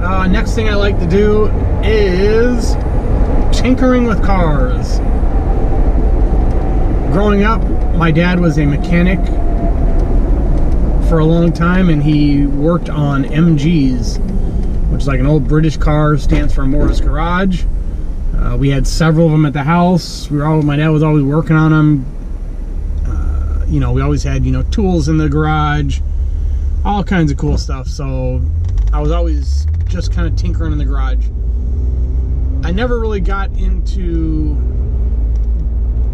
Next thing I like to do is tinkering with cars. Growing up, my dad was a mechanic for a long time, and he worked on MGs, which is like an old British car, stands for Morris Garage. We had several of them at the house. My dad was always working on them. You know, we always had, you know, tools in the garage, all kinds of cool stuff. So I was always just kind of tinkering in the garage. I never really got into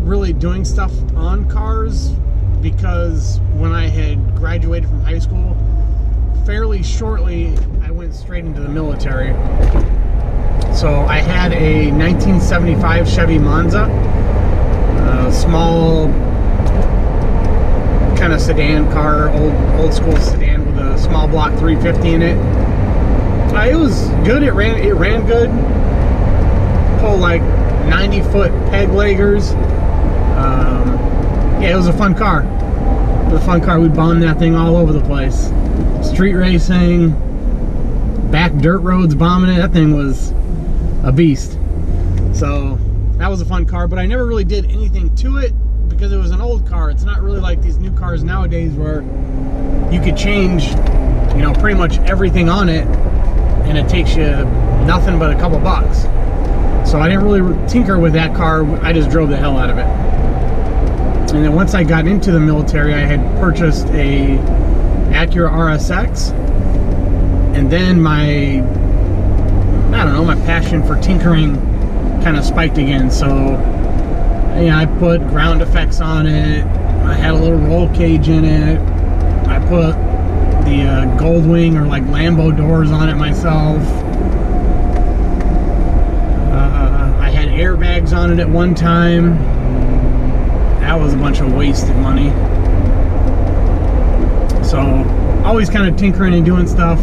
really doing stuff on cars because when I had graduated from high school, fairly shortly, I went straight into the military. So I had a 1975 Chevy Monza, a small kind of sedan car, old school sedan with a small block 350 in it. It was good. It ran good. Pulled like 90-foot peg leggers. Yeah, it was a fun car. It was a fun car. We'd bomb that thing all over the place. Street racing, back dirt roads, bombing it. That thing was a beast. So that was a fun car, but I never really did anything to it because it was an old car. It's not really like these new cars nowadays where you could change, you know, pretty much everything on it and it takes you nothing but a couple bucks. So I didn't really tinker with that car. I just drove the hell out of it. And then once I got into the military, I had purchased a Acura RSX, and then my passion for tinkering kind of spiked again. So yeah, I put ground effects on it. I had a little roll cage in it. I put the Goldwing or like Lambo doors on it myself. I had airbags on it at one time. That was a bunch of wasted money. So always kind of tinkering and doing stuff.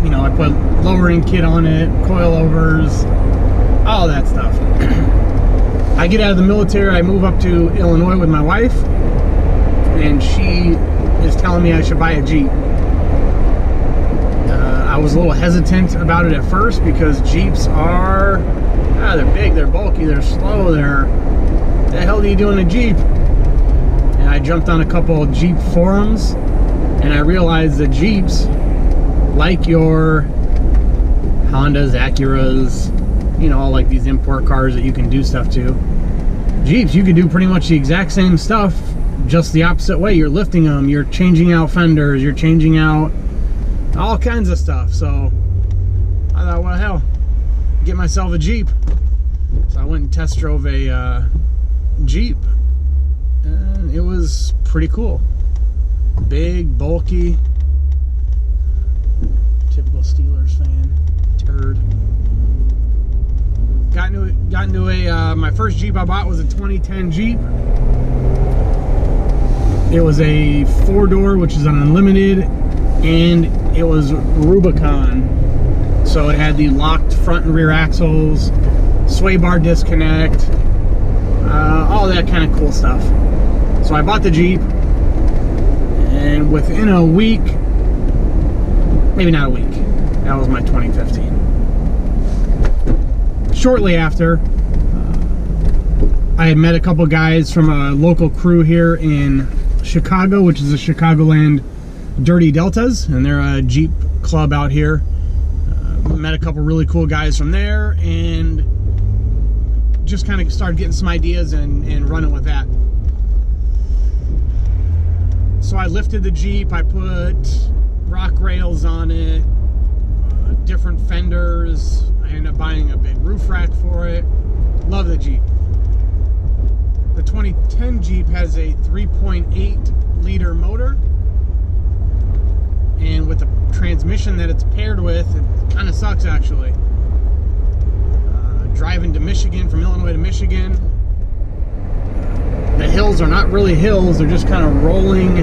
You know, I put lowering kit on it, coilovers, all that stuff. I get out of the military, I move up to Illinois with my wife, and she is telling me I should buy a Jeep. I was a little hesitant about it at first because Jeeps are, they're big, they're bulky, they're slow, what the hell do you do in a Jeep? And I jumped on a couple of Jeep forums, and I realized that Jeeps, like your Hondas, Acuras, you know, all like these import cars that you can do stuff to, Jeeps, you can do pretty much the exact same stuff, just the opposite way. You're lifting them, you're changing out fenders, you're changing out all kinds of stuff. So I thought, well, hell, get myself a Jeep. So I went and test drove a Jeep, and it was pretty cool. Big, bulky, typical Steelers fan, turd. Got into a my first Jeep I bought was a 2010 Jeep. It was a 4-door, which is an unlimited, and it was Rubicon. So it had the locked front and rear axles, sway bar disconnect, all that kind of cool stuff. So I bought the Jeep, and within a week, maybe not a week, that was my 2015. Shortly after, I had met a couple guys from a local crew here in Chicago, which is the Chicagoland Dirty Deltas, and they're a Jeep club out here. Met a couple really cool guys from there, and just kind of started getting some ideas and running with that. So I lifted the Jeep, I put rock rails on it, different fenders. I ended up buying a big roof rack for it. Love the Jeep. The 2010 Jeep has a 3.8 liter motor, and with the transmission that it's paired with, it kind of sucks actually. Driving to Michigan, from Illinois to Michigan, the hills are not really hills, they're just kind of rolling,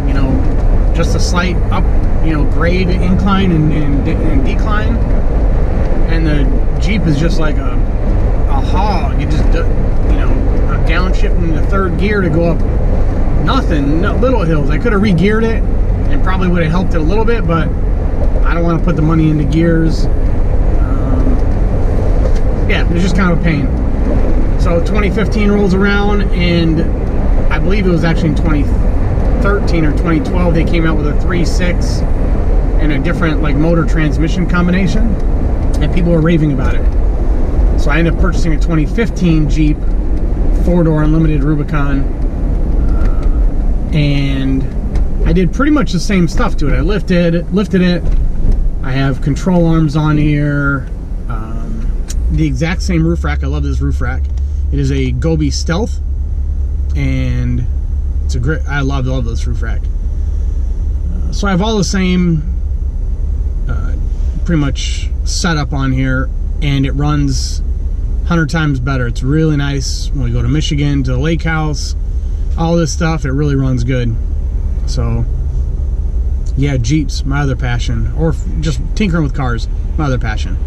you know, just a slight up, you know, grade incline and decline, and the Jeep is just like a hog. It just, you know, I'm downshifting into third gear to go up nothing, no, little hills. I could have re-geared it and probably would have helped it a little bit, but I don't want to put the money into gears. Yeah, it's just kind of a pain. So 2015 rolls around, and I believe it was actually in 2013 or 2012 they came out with a 3.6 and a different like motor transmission combination, and people were raving about it. So I ended up purchasing a 2015 Jeep 4-door unlimited Rubicon, and I did pretty much the same stuff to it. I lifted it. I have control arms on here. The exact same roof rack. I love this roof rack. It is a Gobi Stealth, and it's a great. I love this roof rack. So I have all the same, pretty much setup on here, and it runs 100 times better. It's really nice when we go to Michigan, to the lake house, all this stuff. It really runs good. So yeah, Jeeps, my other passion, or just tinkering with cars, my other passion.